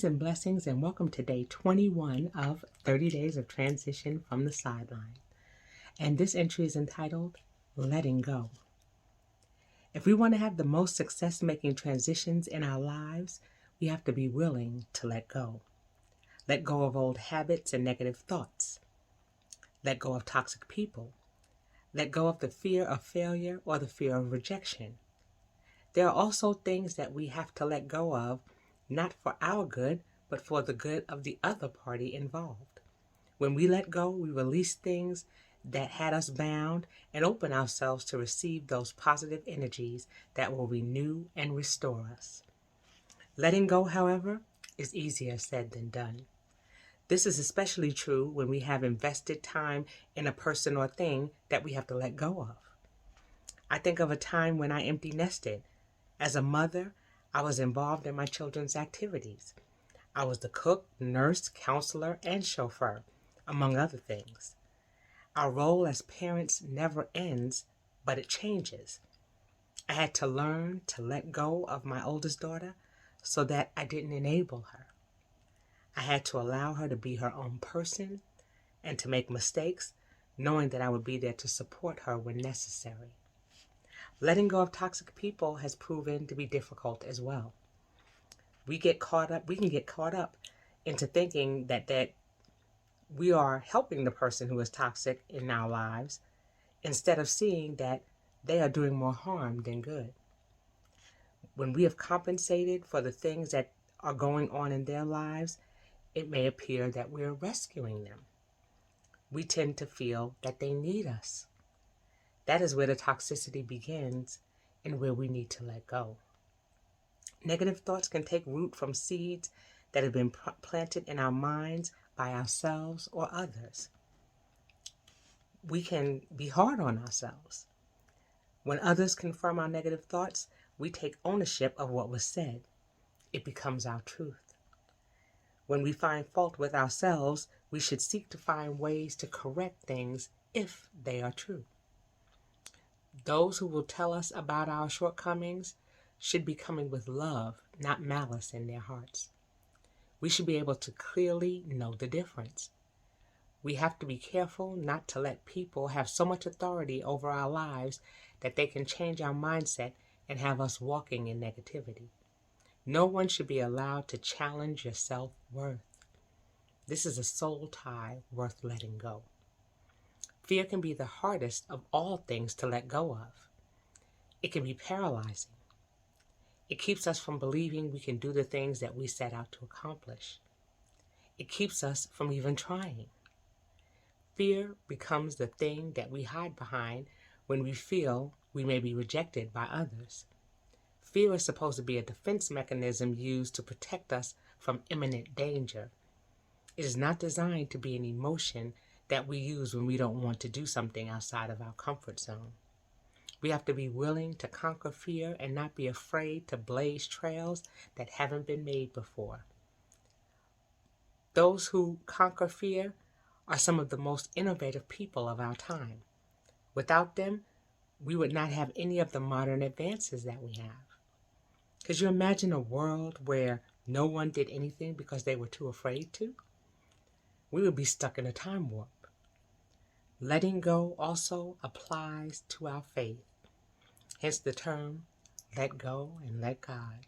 Peace and blessings, and welcome to day 21 of 30 Days of Transition from the Sideline. And this entry is entitled, Letting Go. If we want to have the most success-making transitions in our lives, we have to be willing to let go. Let go of old habits and negative thoughts. Let go of toxic people. Let go of the fear of failure or the fear of rejection. There are also things that we have to let go of, not for our good, but for the good of the other party involved. When we let go, we release things that had us bound and open ourselves to receive those positive energies that will renew and restore us. Letting go, however, is easier said than done. This is especially true when we have invested time in a person or thing that we have to let go of. I think of a time when I empty nested. As a mother, I was involved in my children's activities. I was the cook, nurse, counselor, and chauffeur, among other things. Our role as parents never ends, but it changes. I had to learn to let go of my oldest daughter so that I didn't enable her. I had to allow her to be her own person and to make mistakes, knowing that I would be there to support her when necessary. Letting go of toxic people has proven to be difficult as well. We can get caught up into thinking that we are helping the person who is toxic in our lives instead of seeing that they are doing more harm than good. When we have compensated for the things that are going on in their lives, it may appear that we're rescuing them. We tend to feel that they need us. That is where the toxicity begins and where we need to let go. Negative thoughts can take root from seeds that have been planted in our minds by ourselves or others. We can be hard on ourselves. When others confirm our negative thoughts, we take ownership of what was said. It becomes our truth. When we find fault with ourselves, we should seek to find ways to correct things if they are true. Those who will tell us about our shortcomings should be coming with love, not malice in their hearts. We should be able to clearly know the difference. We have to be careful not to let people have so much authority over our lives that they can change our mindset and have us walking in negativity. No one should be allowed to challenge your self-worth. This is a soul tie worth letting go. Fear can be the hardest of all things to let go of. It can be paralyzing. It keeps us from believing we can do the things that we set out to accomplish. It keeps us from even trying. Fear becomes the thing that we hide behind when we feel we may be rejected by others. Fear is supposed to be a defense mechanism used to protect us from imminent danger. It is not designed to be an emotion that we use when we don't want to do something outside of our comfort zone. We have to be willing to conquer fear and not be afraid to blaze trails that haven't been made before. Those who conquer fear are some of the most innovative people of our time. Without them, we would not have any of the modern advances that we have. Could you imagine a world where no one did anything because they were too afraid to? We would be stuck in a time warp. Letting go also applies to our faith. Hence the term, let go and let God.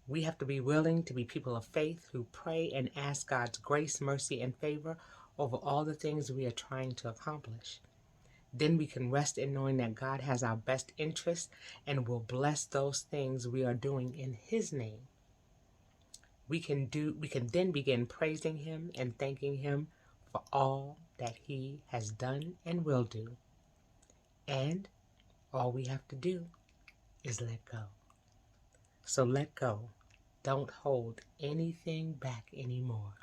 We have to be willing to be people of faith who pray and ask God's grace, mercy, and favor over all the things we are trying to accomplish. Then we can rest in knowing that God has our best interests and will bless those things we are doing in His name. We can then begin praising Him and thanking Him for all that He has done and will do. And all we have to do is let go. So let go. Don't hold anything back anymore.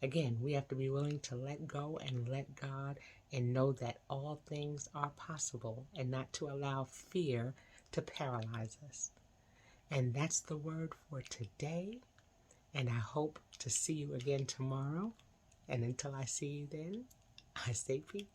Again, we have to be willing to let go and let God and know that all things are possible and not to allow fear to paralyze us. And that's the word for today. And I hope to see you again tomorrow. And until I see you then, I say peace.